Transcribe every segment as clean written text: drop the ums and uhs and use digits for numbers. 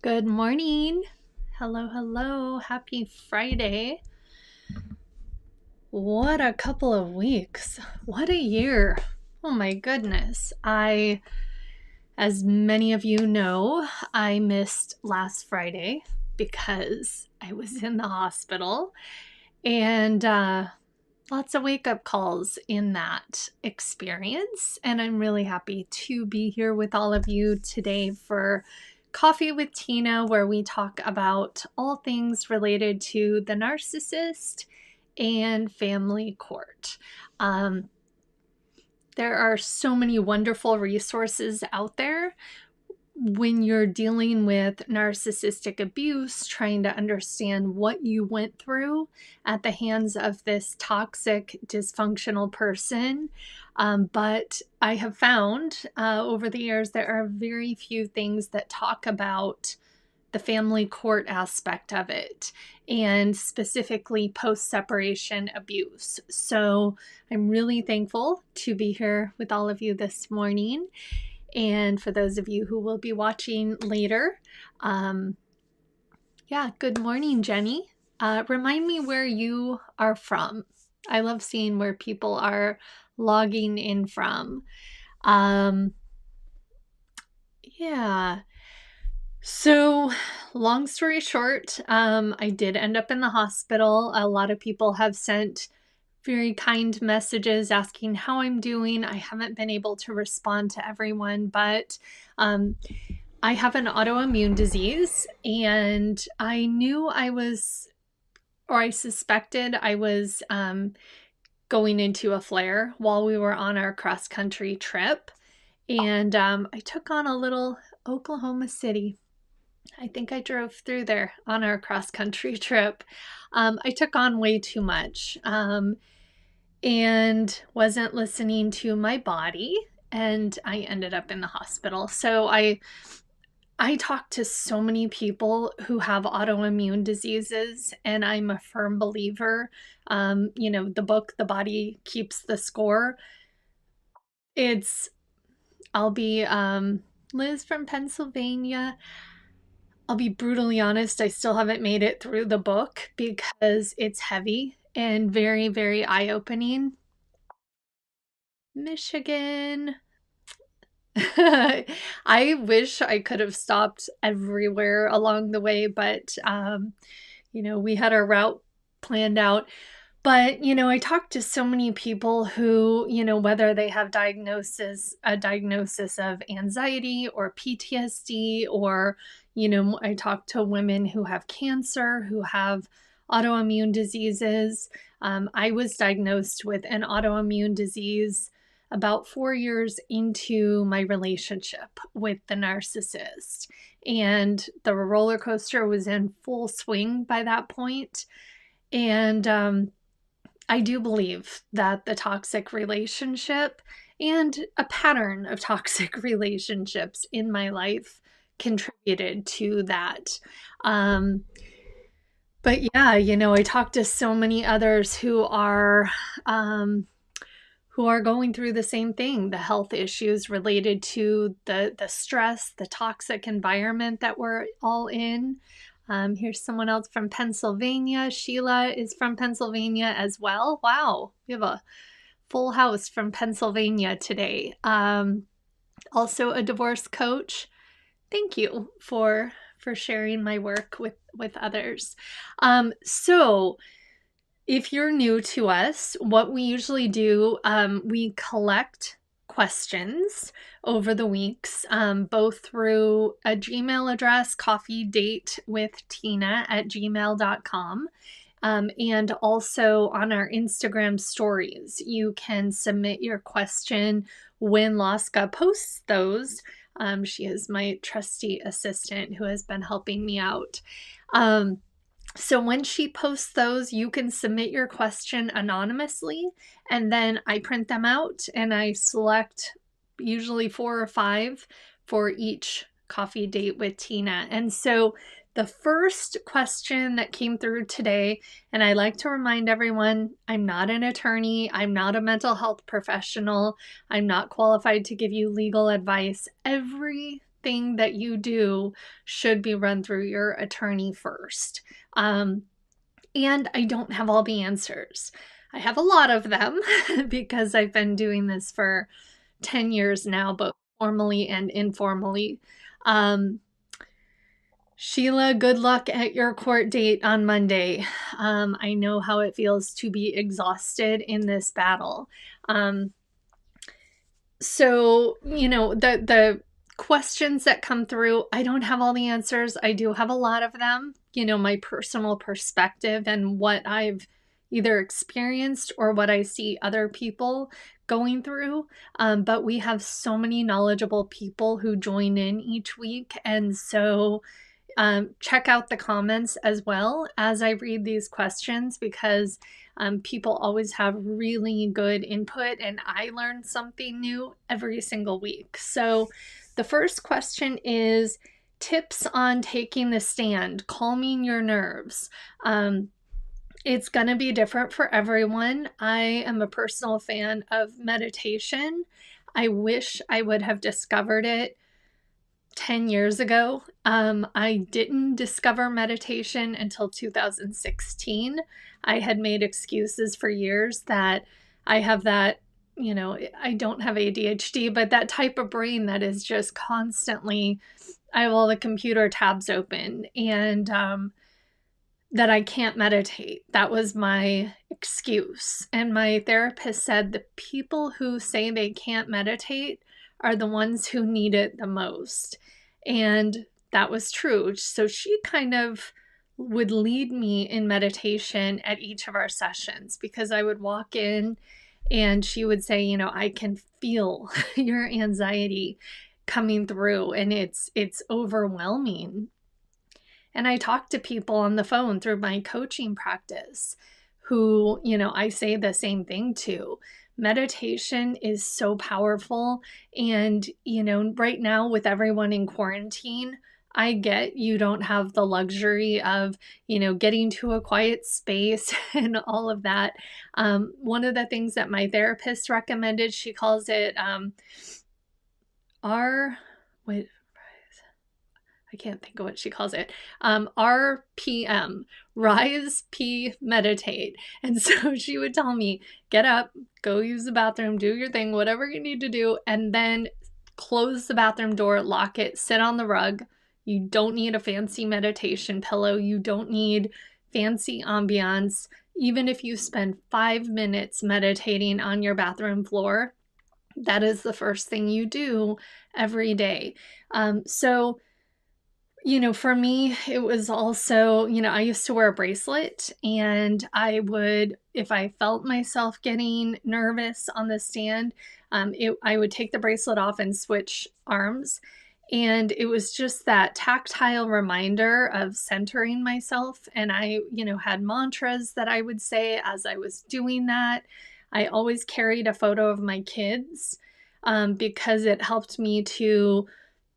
Good morning. Hello, hello. Happy Friday. What a couple of weeks. What a year. Oh my goodness. As many of you know, I missed last Friday because I was in the hospital and lots of wake up calls in that experience. And I'm really happy to be here with all of you today for Coffee with Tina, where we talk about all things related to the narcissist and family court. There are so many wonderful resources out there when you're dealing with narcissistic abuse, trying to understand what you went through at the hands of this toxic, dysfunctional person. But I have found over the years there are very few things that talk about the family court aspect of it, and specifically post-separation abuse. So I'm really thankful to be here with all of you this morning. And for those of you who will be watching later, good morning, Jenny. Remind me where you are from. I love seeing where people are logging in from. Yeah. So, long story short, I did end up in the hospital. A lot of people have sent very kind messages asking how I'm doing. I haven't been able to respond to everyone, but I have an autoimmune disease, and I knew I suspected I was going into a flare while we were on our cross country trip. And I took on a little Oklahoma City. I think I drove through there on our cross country trip. I took on way too much and wasn't listening to my body, and I ended up in the hospital. So I talk to so many people who have autoimmune diseases, and I'm a firm believer. The book, The Body Keeps the Score. I'll be Liz from Pennsylvania. I'll be brutally honest, I still haven't made it through the book because it's heavy and very, very eye-opening. Michigan. I wish I could have stopped everywhere along the way, but we had our route planned out. But, I talked to so many people who, whether they have a diagnosis of anxiety or PTSD, or, I talked to women who have cancer, who have autoimmune diseases. I was diagnosed with an autoimmune disease about 4 years into my relationship with the narcissist. And the roller coaster was in full swing by that point. And I do believe that the toxic relationship and a pattern of toxic relationships in my life contributed to that. But yeah, I talked to so many others who are going through the same thing, the health issues related to the stress, the toxic environment that we're all in. Here's someone else from Pennsylvania. Sheila is from Pennsylvania as well. Wow, we have a full house from Pennsylvania today. Also a divorce coach. Thank you for sharing my work with others. So if you're new to us, what we usually do, we collect questions over the weeks, both through a Gmail address, coffeedatewithtina@gmail.com, and also on our Instagram stories. You can submit your question when Laska posts those. She is my trusty assistant who has been helping me out. So when she posts those, you can submit your question anonymously, and then I print them out and I select usually 4 or 5 for each coffee date with Tina. And so the first question that came through today, and I like to remind everyone, I'm not an attorney, I'm not a mental health professional, I'm not qualified to give you legal advice. Every anything that you do should be run through your attorney first. Um, and I don't have all the answers. I have a lot of them because I've been doing this for 10 years now, both formally and informally. Um, Sheila, good luck at your court date on Monday. I know how it feels to be exhausted in this battle. So, the questions that come through, I don't have all the answers. I do have a lot of them, my personal perspective and what I've either experienced or what I see other people going through. But we have so many knowledgeable people who join in each week. And so check out the comments as well as I read these questions, because people always have really good input and I learn something new every single week. So the first question is tips on taking the stand, calming your nerves. It's going to be different for everyone. I am a personal fan of meditation. I wish I would have discovered it 10 years ago. I didn't discover meditation until 2016. I had made excuses for years that I have that, I don't have ADHD, but that type of brain that is just constantly, I have all the computer tabs open, and that I can't meditate. That was my excuse. And my therapist said the people who say they can't meditate are the ones who need it the most. And that was true. So she kind of would lead me in meditation at each of our sessions, because I would walk in and she would say, I can feel your anxiety coming through and it's overwhelming. And I talk to people on the phone through my coaching practice who, I say the same thing to. Meditation is so powerful. And, right now with everyone in quarantine, I get you don't have the luxury of, getting to a quiet space and all of that. One of the things that my therapist recommended, she calls it R, wait, I can't think of what she calls it. RPM, rise, P, meditate. And so she would tell me, get up, go use the bathroom, do your thing, whatever you need to do, and then close the bathroom door, lock it, sit on the rug. You don't need a fancy meditation pillow. You don't need fancy ambiance. Even if you spend 5 minutes meditating on your bathroom floor, that is the first thing you do every day. So for me, it was also, I used to wear a bracelet, and I would, if I felt myself getting nervous on the stand, I would take the bracelet off and switch arms. And it was just that tactile reminder of centering myself. And I, had mantras that I would say as I was doing that. I always carried a photo of my kids because it helped me to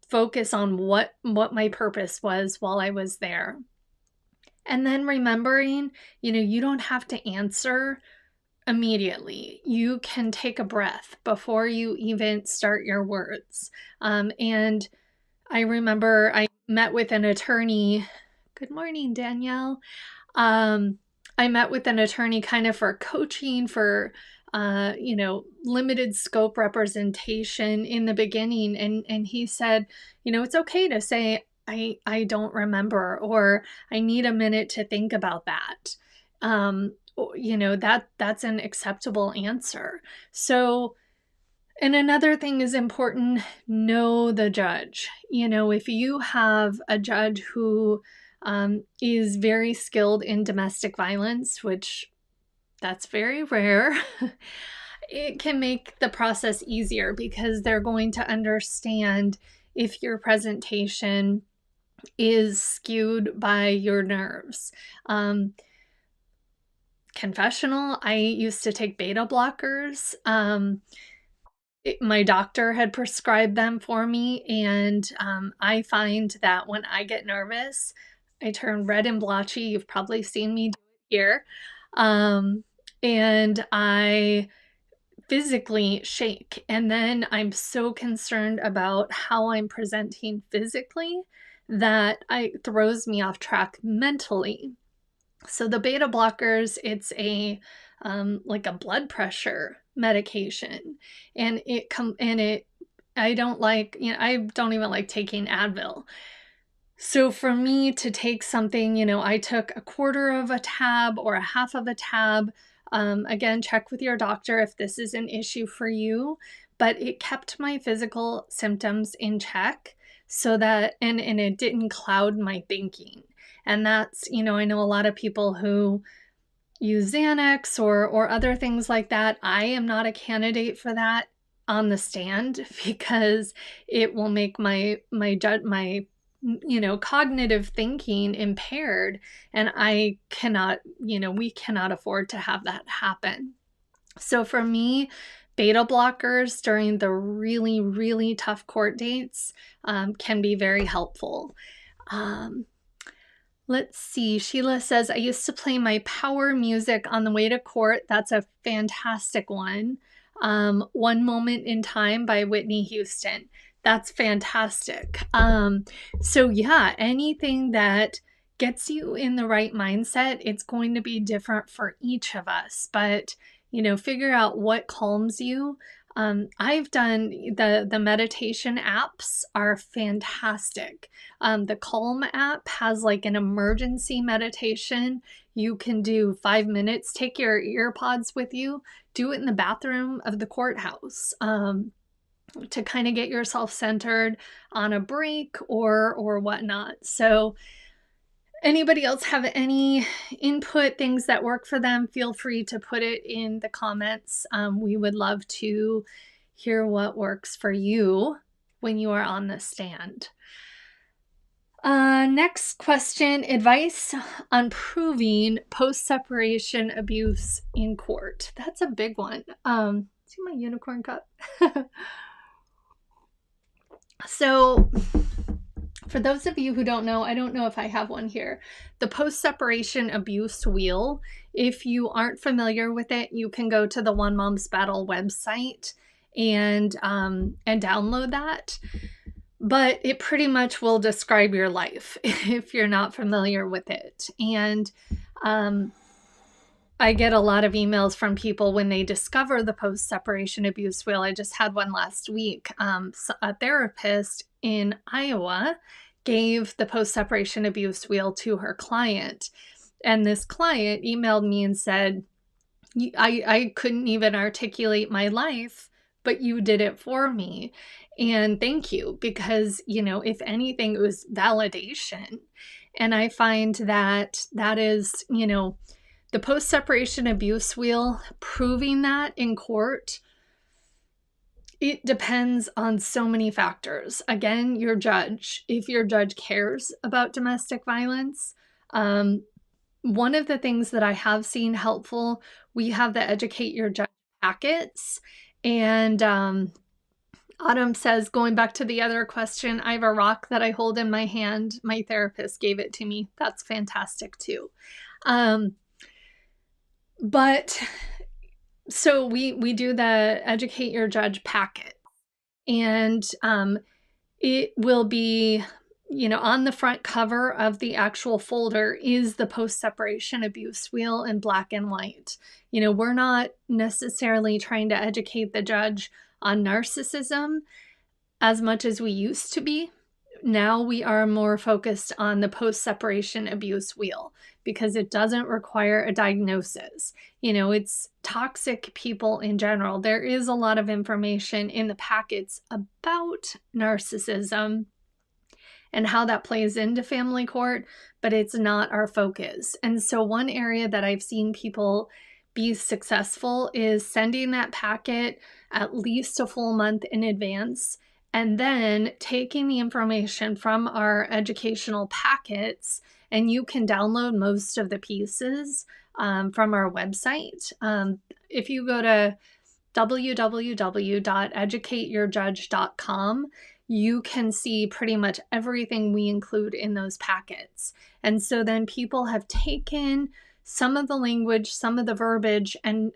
focus on what my purpose was while I was there. And then remembering, you don't have to answer immediately. You can take a breath before you even start your words. And I remember I met with an attorney. Good morning, Danielle. I met with an attorney kind of for coaching, for limited scope representation in the beginning. And he said, it's okay to say, I don't remember, or I need a minute to think about that. That's an acceptable answer. So, and another thing is important, know the judge. If you have a judge who is very skilled in domestic violence, which that's very rare, it can make the process easier because they're going to understand if your presentation is skewed by your nerves. Confessional, I used to take beta blockers. My doctor had prescribed them for me, and I find that when I get nervous, I turn red and blotchy. You've probably seen me do it here. And I physically shake. And then I'm so concerned about how I'm presenting physically that it throws me off track mentally. So the beta blockers, it's a like a blood pressure medication, and I don't like, I don't even like taking Advil. So for me to take something, I took a quarter of a tab or a half of a tab. Again, check with your doctor if this is an issue for you, but it kept my physical symptoms in check so that, and it didn't cloud my thinking. And that's, I know a lot of people who use Xanax or other things like that. I am not a candidate for that on the stand because it will make my cognitive thinking impaired, and I cannot, we cannot afford to have that happen. So for me, beta blockers during the really, really tough court dates can be very helpful. Let's see. Sheila says, I used to play my power music on the way to court. That's a fantastic one. One Moment in Time by Whitney Houston. That's fantastic. So yeah, anything that gets you in the right mindset, it's going to be different for each of us, but figure out what calms you. I've done the meditation apps are fantastic. The Calm app has like an emergency meditation. You can do 5 minutes, take your ear pods with you, do it in the bathroom of the courthouse. To kind of get yourself centered on a break or whatnot. So anybody else have any input, things that work for them, feel free to put it in the comments. We would love to hear what works for you when you are on the stand. Next question, advice on proving post-separation abuse in court. That's a big one. See my unicorn cup? So for those of you who don't know, I don't know if I have one here, the post-separation abuse wheel, if you aren't familiar with it, you can go to the One Mom's Battle website and download that. But it pretty much will describe your life if you're not familiar with it. And I get a lot of emails from people when they discover the post-separation abuse wheel. I just had one last week. A therapist in Iowa gave the post-separation abuse wheel to her client. And this client emailed me and said, I couldn't even articulate my life, but you did it for me. And thank you, because, if anything, it was validation. And I find that is, the post-separation abuse wheel, proving that in court, it depends on so many factors. Again, your judge, if your judge cares about domestic violence. One of the things that I have seen helpful, we have the Educate Your Judge packets. And Autumn says, going back to the other question, I have a rock that I hold in my hand. My therapist gave it to me. That's fantastic too. But so we do the Educate Your Judge packet, and it will be, on the front cover of the actual folder is the post-separation abuse wheel in black and white. We're not necessarily trying to educate the judge on narcissism as much as we used to be. Now we are more focused on the post-separation abuse wheel because it doesn't require a diagnosis. It's toxic people in general. There is a lot of information in the packets about narcissism and how that plays into family court, but it's not our focus. And so one area that I've seen people be successful is sending that packet at least a full month in advance, and then taking the information from our educational packets, and you can download most of the pieces from our website. If you go to www.educateyourjudge.com, you can see pretty much everything we include in those packets. And so then people have taken some of the language, some of the verbiage, and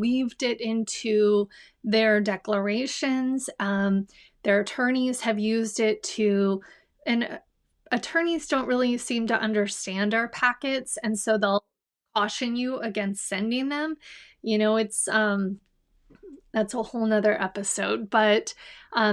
weaved it into their declarations. Their attorneys have used it to, and attorneys don't really seem to understand our packets, and so they'll caution you against sending them. It's that's a whole nother episode, but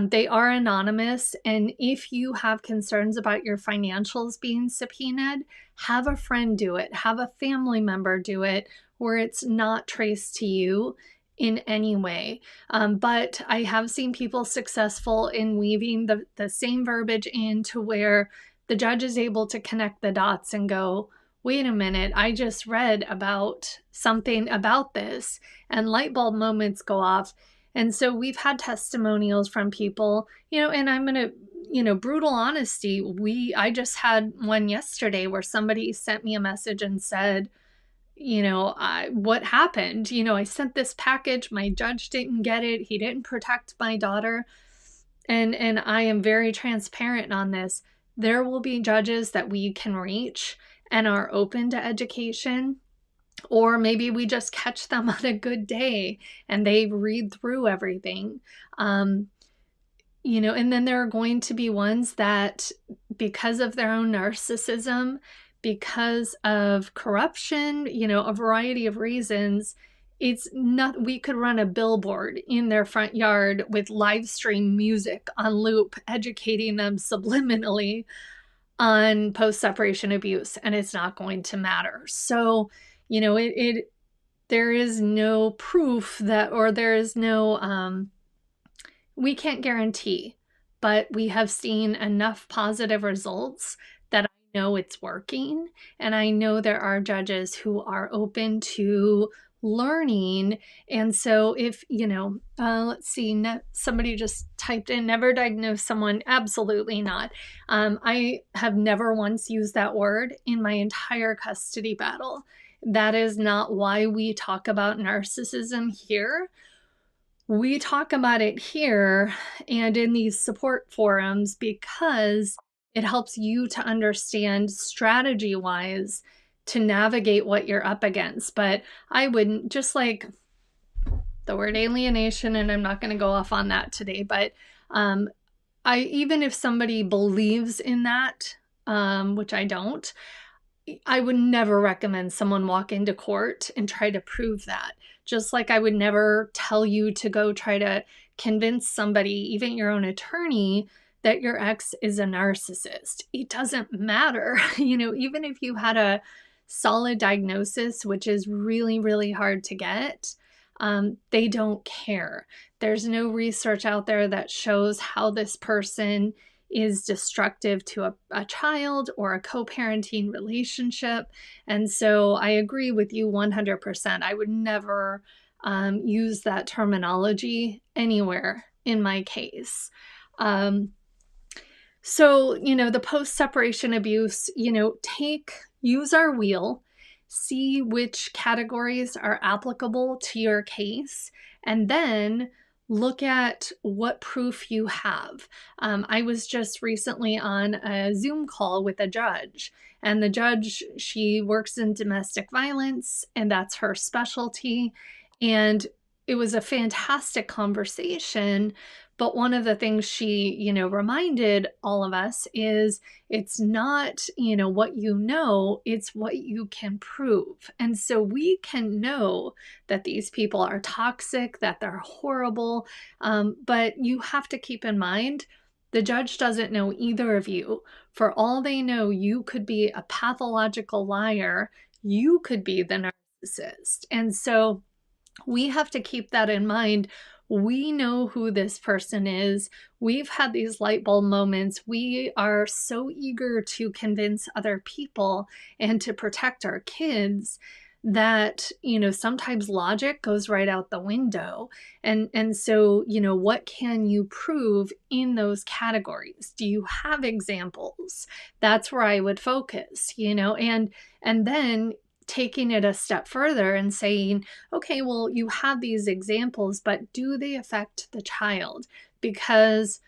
they are anonymous. And if you have concerns about your financials being subpoenaed, have a friend do it, have a family member do it, where it's not traced to you in any way. But I have seen people successful in weaving the same verbiage into where the judge is able to connect the dots and go, wait a minute, I just read about something about this, and light bulb moments go off. And so we've had testimonials from people, and I'm going to, brutal honesty. I just had one yesterday where somebody sent me a message and said, what happened? I sent this package. My judge didn't get it. He didn't protect my daughter. And I am very transparent on this. There will be judges that we can reach and are open to education, or maybe we just catch them on a good day and they read through everything. And then there are going to be ones that, because of their own narcissism, because of corruption, a variety of reasons, it's not, we could run a billboard in their front yard with live stream music on loop, educating them subliminally on post-separation abuse, and it's not going to matter. So, there is no proof that, or there is no, we can't guarantee, but we have seen enough positive results that I know it's working. And I know there are judges who are open to learning. And so if, let's see, somebody just typed in, never diagnose someone. Absolutely not. I have never once used that word in my entire custody battle. That is not why we talk about narcissism here. We talk about it here and in these support forums because it helps you to understand strategy-wise to navigate what you're up against. But I wouldn't, just like the word alienation, and I'm not going to go off on that today, but even if somebody believes in that, which I don't, I would never recommend someone walk into court and try to prove that. Just like I would never tell you to go try to convince somebody, even your own attorney, that your ex is a narcissist. It doesn't matter. Even if you had a solid diagnosis, which is really, really hard to get, they don't care. There's no research out there that shows how this person is destructive to a child or a co-parenting relationship. And so I agree with you 100%. I would never use that terminology anywhere in my case. So, the post-separation abuse, use our wheel, see which categories are applicable to your case, and then look at what proof you have. I was just recently on a Zoom call with a judge, and the judge, she works in domestic violence, and that's her specialty. And it was a fantastic conversation. But one of the things she, reminded all of us is it's not, what you know, it's what you can prove. And so we can know that these people are toxic, that they're horrible, but you have to keep in mind, the judge doesn't know either of you. For all they know, you could be a pathological liar. You could be the narcissist. And so we have to keep that in mind. We know who this person is. We've had these light bulb moments. We are so eager to convince other people and to protect our kids that, sometimes logic goes right out the window. And so, what can you prove in those categories? Do you have examples? That's where I would focus, and then taking it a step further and saying, okay, well, you have these examples, but do they affect the child? Because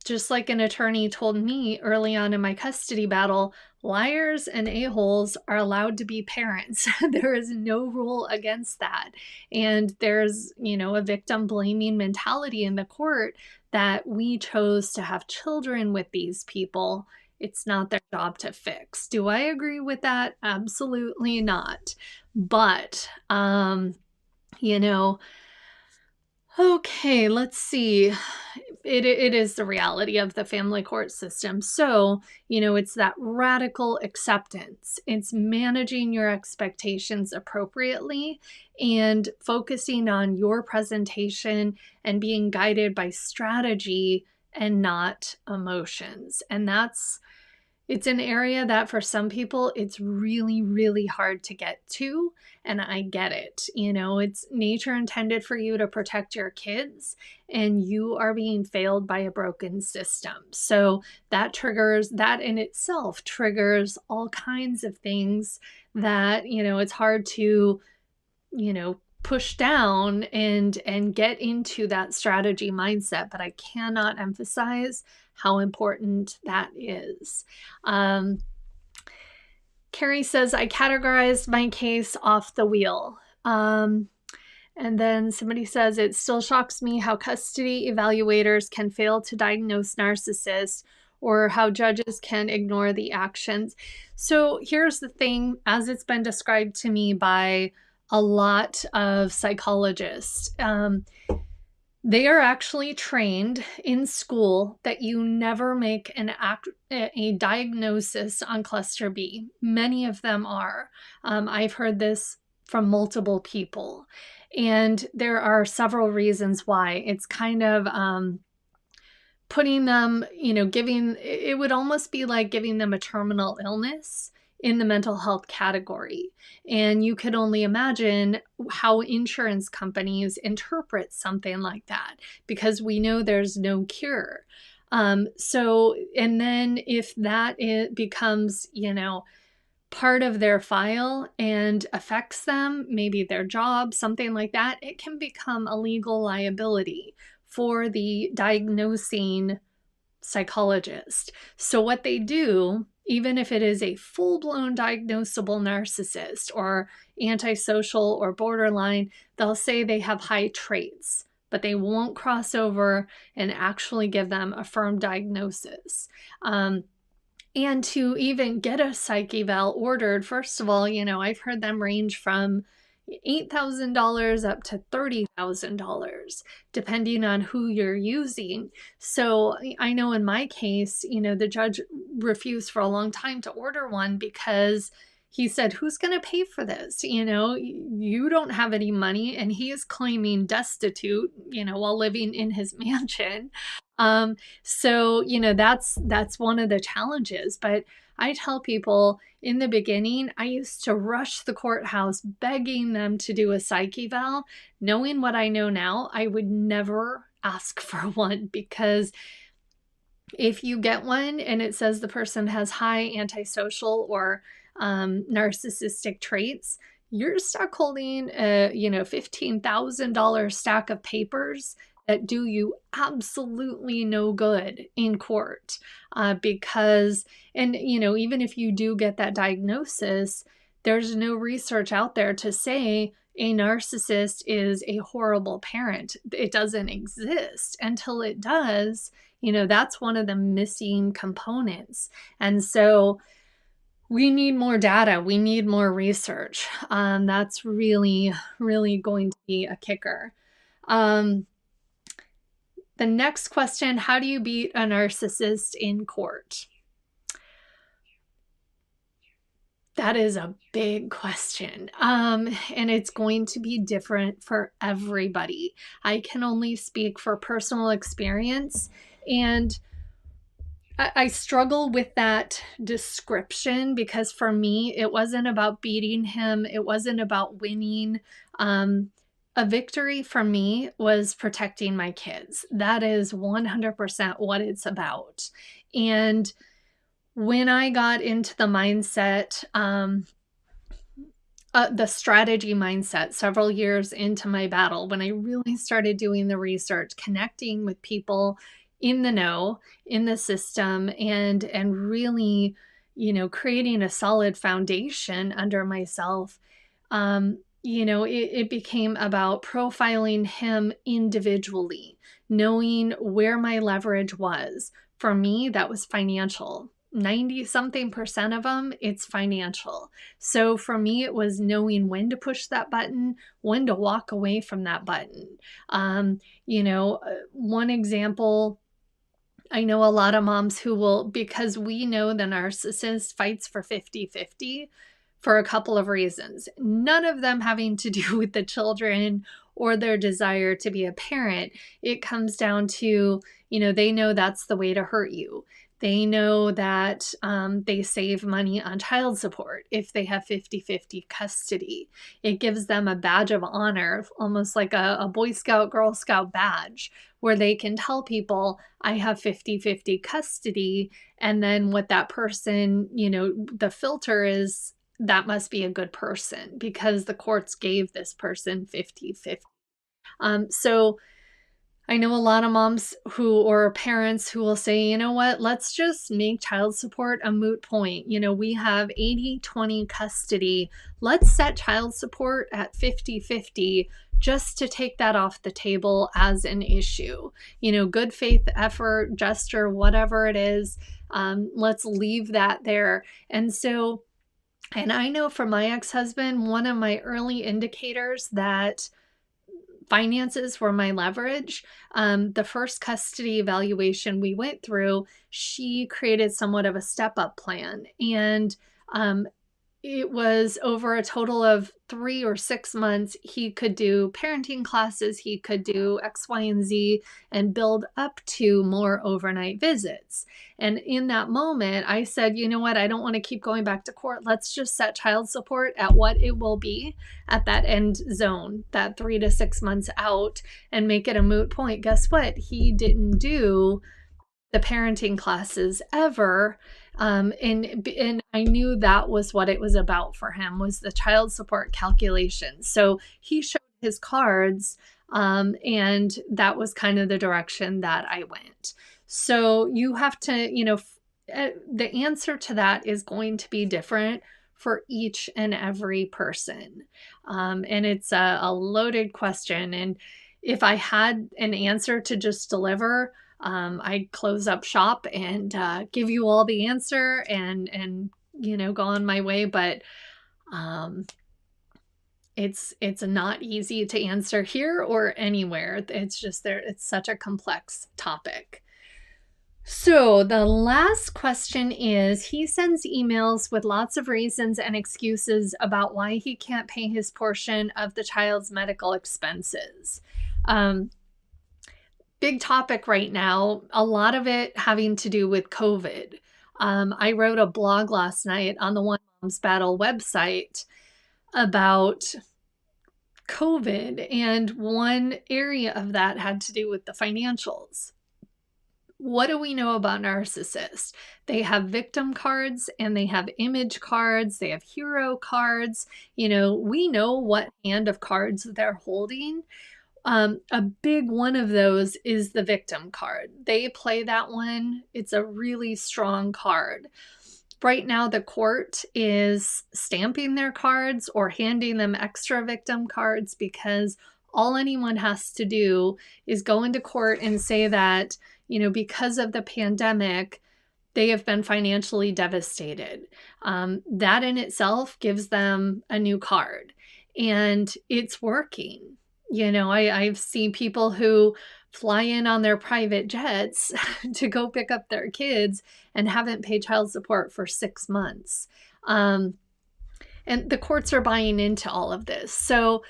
just like an attorney told me early on in my custody battle, Liars and a-holes are allowed to be parents. There is no rule against that. And there's, a victim blaming mentality in the court that we chose to have children with these people. It's not their job to fix. Do I agree with that? Absolutely not. But, you know, okay, let's see. It is the reality of the family court system. So, it's that radical acceptance. It's managing your expectations appropriately and focusing on your presentation and being guided by strategy and not emotions. And it's an area that for some people, it's really, really hard to get to. And I get it. It's nature intended for you to protect your kids, and you are being failed by a broken system. So that in itself triggers all kinds of things that, it's hard to, push down and get into that strategy mindset. But I cannot emphasize how important that is. Carrie says, I categorized my case off the wheel. And then somebody says, it still shocks me how custody evaluators can fail to diagnose narcissists or how judges can ignore the actions. So here's the thing, as it's been described to me by a lot of psychologists, they are actually trained in school that you never make a diagnosis on cluster B. Many of them are. I've heard this from multiple people. And there are several reasons why. It's kind of putting them, it would almost be like giving them a terminal illness in the mental health category. And you could only imagine how insurance companies interpret something like that, because we know there's no cure. And then if it becomes, part of their file and affects them, maybe their job, something like that, it can become a legal liability for the diagnosing psychologist. So what they do, even if it is a full-blown diagnosable narcissist or antisocial or borderline, they'll say they have high traits, but they won't cross over and actually give them a firm diagnosis. And to even get a psych eval ordered, first of all, I've heard them range from $8,000 up to $30,000, depending on who you're using. So I know in my case, the judge refused for a long time to order one because he said, who's going to pay for this? You don't have any money, and he is claiming destitute, while living in his mansion. So, that's one of the challenges. But I tell people in the beginning, I used to rush the courthouse begging them to do a psych eval. Knowing what I know now, I would never ask for one, because if you get one and it says the person has high antisocial or narcissistic traits, you're stuck holding a $15,000 stack of papers that do you absolutely no good in court, because even if you do get that diagnosis, there's no research out there to say a narcissist is a horrible parent. It doesn't exist. Until it does, that's one of the missing components. And so we need more data. We need more research. That's really, really going to be a kicker. The next question, how do you beat a narcissist in court? That is a big question. And it's going to be different for everybody. I can only speak for personal experience, and I struggle with that description because for me, it wasn't about beating him. It wasn't about winning. A victory for me was protecting my kids. That is 100% what it's about. And when I got into the mindset, the strategy mindset several years into my battle, when I really started doing the research, connecting with people in the know, in the system, and really, creating a solid foundation under myself, it became about profiling him individually, knowing where my leverage was. For me, that was financial. 90 something percent of them, it's financial. So for me, it was knowing when to push that button, when to walk away from that button. One example, I know a lot of moms who will, because we know the narcissist fights for 50-50 for a couple of reasons, none of them having to do with the children or their desire to be a parent. It comes down to, they know that's the way to hurt you. They know that they save money on child support if they have 50-50 custody. It gives them a badge of honor, almost like a Boy Scout, Girl Scout badge, where they can tell people, I have 50-50 custody. And then what that person, the filter is, that must be a good person because the courts gave this person 50-50. So I know a lot of moms or parents who will say, you know what, let's just make child support a moot point. We have 80-20 custody. Let's set child support at 50-50 just to take that off the table as an issue. Good faith effort, gesture, whatever it is, let's leave that there. And I know for my ex-husband, one of my early indicators that finances were my leverage. The first custody evaluation we went through, she created somewhat of a step-up plan. And it was over a total of 3 or 6 months. He could do parenting classes, he could do X, Y, and Z, and build up to more overnight visits. And in that moment, I said, you know what, I don't want to keep going back to court. Let's just set child support at what it will be at that end zone, that 3 to 6 months out, and make it a moot point. Guess what? He didn't do the parenting classes ever. And I knew that was what it was about for him, was the child support calculation. So he showed his cards, and that was kind of the direction that I went. So you have to, the answer to that is going to be different for each and every person. And it's a loaded question. And if I had an answer to just deliver, I'd close up shop and give you all the answer and go on my way. But it's not easy to answer here or anywhere. It's just it's such a complex topic. So the last question is, he sends emails with lots of reasons and excuses about why he can't pay his portion of the child's medical expenses. Big topic right now, a lot of it having to do with COVID. I wrote a blog last night on the One Mom's Battle website about COVID, and one area of that had to do with the financials. What do we know about narcissists? They have victim cards and they have image cards. They have hero cards. We know what hand of cards they're holding. A big one of those is the victim card. They play that one. It's a really strong card. Right now, the court is stamping their cards or handing them extra victim cards because all anyone has to do is go into court and say that, because of the pandemic, they have been financially devastated. That in itself gives them a new card, and it's working. I've seen people who fly in on their private jets to go pick up their kids and haven't paid child support for 6 months. And the courts are buying into all of this. So,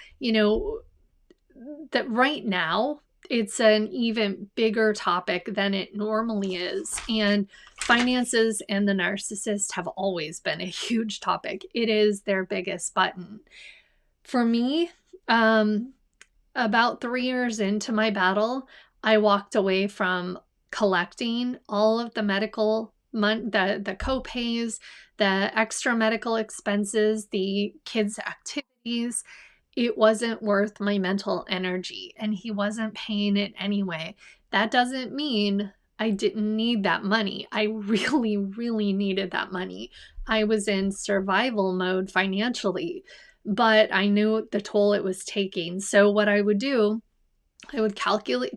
that right now, it's an even bigger topic than it normally is. And finances and the narcissist have always been a huge topic. It is their biggest button. For me, about 3 years into my battle, I walked away from collecting all of the medical the co-pays, the extra medical expenses, the kids' activities. It wasn't worth my mental energy, and he wasn't paying it anyway. That doesn't mean I didn't need that money. I really, really needed that money. I was in survival mode financially, but I knew the toll it was taking. So what I would do, I would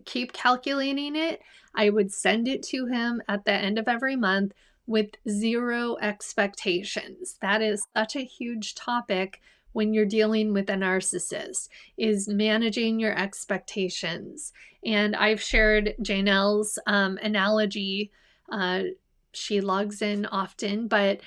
keep calculating it. I would send it to him at the end of every month with zero expectations. That is such a huge topic when you're dealing with a narcissist, is managing your expectations. And I've shared Janelle's analogy. Uh, she logs in often, but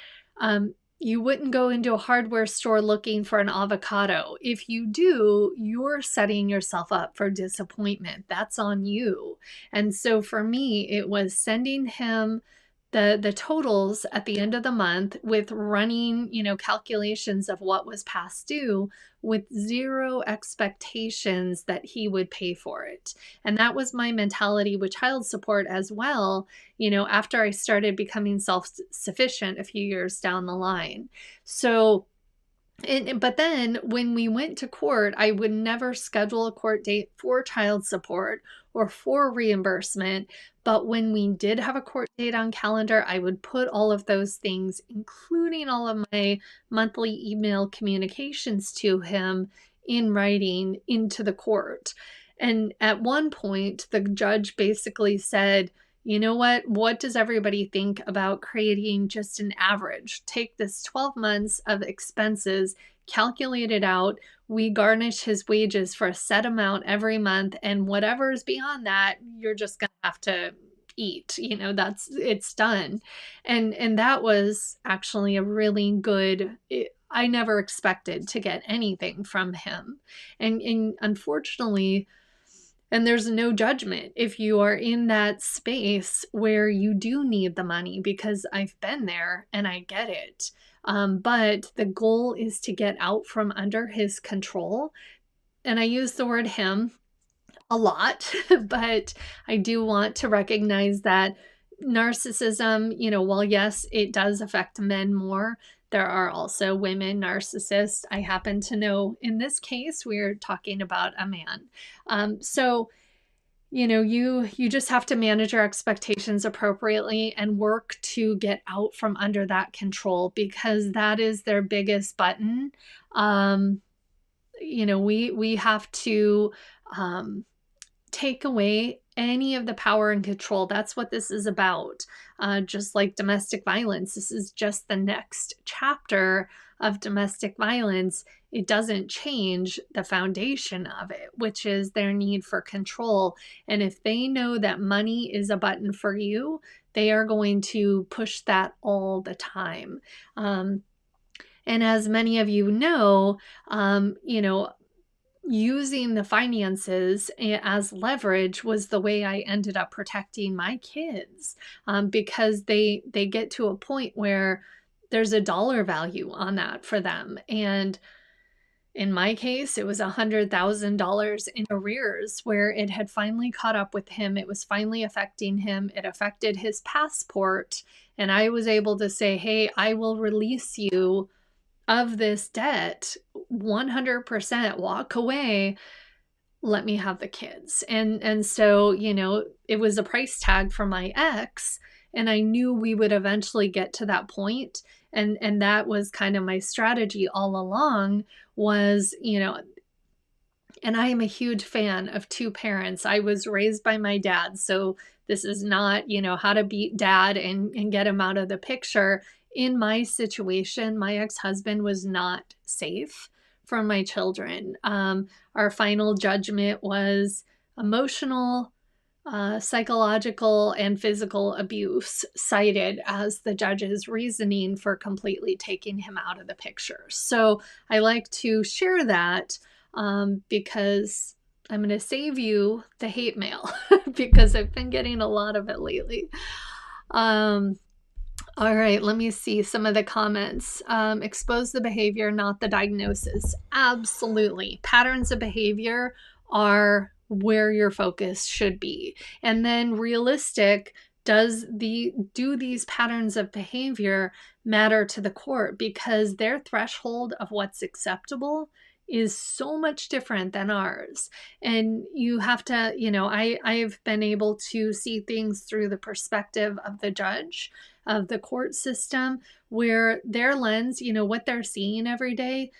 you wouldn't go into a hardware store looking for an avocado. If you do, you're setting yourself up for disappointment. That's on you. And so for me, it was sending him the totals at the end of the month with running, calculations of what was past due with zero expectations that he would pay for it. And that was my mentality with child support as well, after I started becoming self-sufficient a few years down the line. So but then when we went to court, I would never schedule a court date for child support or for reimbursement. But when we did have a court date on calendar, I would put all of those things, including all of my monthly email communications to him, in writing into the court. And at one point, the judge basically said, you know what does everybody think about creating just an average? Take this 12 months of expenses, calculate it out. We garnish his wages for a set amount every month, and whatever is beyond that, you're just gonna have to eat. It's done. And that was actually a really good. I never expected to get anything from him, and unfortunately. And there's no judgment if you are in that space where you do need the money, because I've been there and I get it. But the goal is to get out from under his control. And I use the word him a lot, but I do want to recognize that narcissism, while yes, it does affect men more, there are also women narcissists. I happen to know in this case, we're talking about a man. So, you just have to manage your expectations appropriately and work to get out from under that control, because that is their biggest button. We have to take away any of the power and control. That's what this is about. Just like domestic violence, this is just the next chapter of domestic violence. It doesn't change the foundation of it, which is their need for control. And if they know that money is a button for you, they are going to push that all the time. And as many of you know, using the finances as leverage was the way I ended up protecting my kids, because they get to a point where there's a dollar value on that for them. And in my case, it was $100,000 in arrears, where it had finally caught up with him. It was finally affecting him. It affected his passport. And I was able to say, hey, I will release you of this debt 100%, walk away, let me have the kids. And so, it was a price tag for my ex, and I knew we would eventually get to that point. And that was kind of my strategy all along was, and I am a huge fan of two parents. I was raised by my dad, so this is not, how to beat dad and get him out of the picture. In my situation, my ex-husband was not safe for my children. Our final judgment was emotional, psychological, and physical abuse cited as the judge's reasoning for completely taking him out of the picture. So I like to share that because I'm going to save you the hate mail because I've been getting a lot of it lately. All right, let me see some of the comments. Expose the behavior, not the diagnosis. Absolutely. Patterns of behavior are where your focus should be. And then realistic, do these patterns of behavior matter to the court? Because their threshold of what's acceptable is so much different than ours. And you have to, I've been able to see things through the perspective of the judge, of the court system, where their lens, what they're seeing every day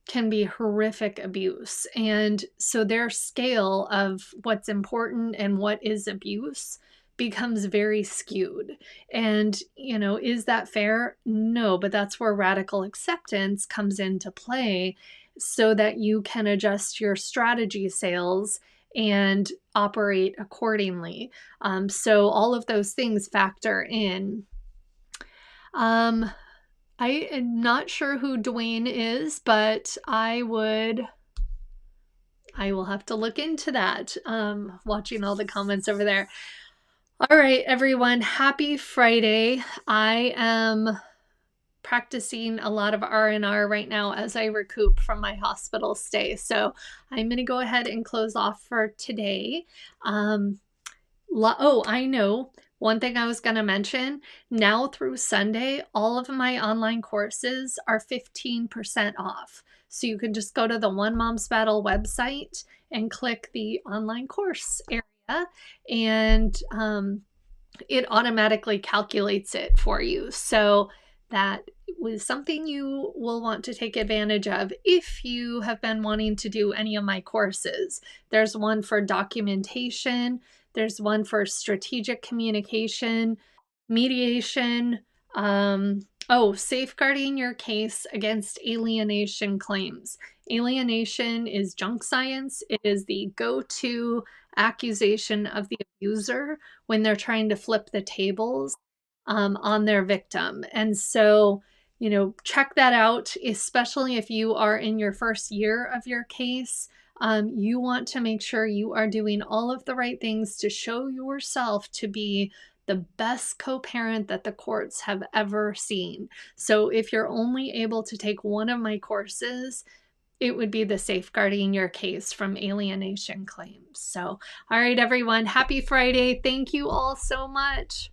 can be horrific abuse. And so their scale of what's important and what is abuse becomes very skewed. And, is that fair? No, but that's where radical acceptance comes into play so that you can adjust your strategy sales and operate accordingly. So all of those things factor in. Um, I am not sure who Dwayne is, but I will have to look into that. Watching all the comments over there. All right, everyone, happy Friday. I am practicing a lot of R&R right now as I recoup from my hospital stay. So I'm going to go ahead and close off for today. Oh, I know. One thing I was going to mention, now through Sunday, all of my online courses are 15% off. So you can just go to the One Mom's Battle website and click the online course area, and it automatically calculates it for you. So that was something you will want to take advantage of if you have been wanting to do any of my courses. There's one for documentation. There's one for strategic communication, mediation, safeguarding your case against alienation claims. Alienation is junk science. It is the go-to accusation of the abuser when they're trying to flip the tables on their victim. And so, check that out, especially if you are in your first year of your case. You want to make sure you are doing all of the right things to show yourself to be the best co-parent that the courts have ever seen. So if you're only able to take one of my courses, it would be the safeguarding your case from alienation claims. So, all right, everyone, happy Friday. Thank you all so much.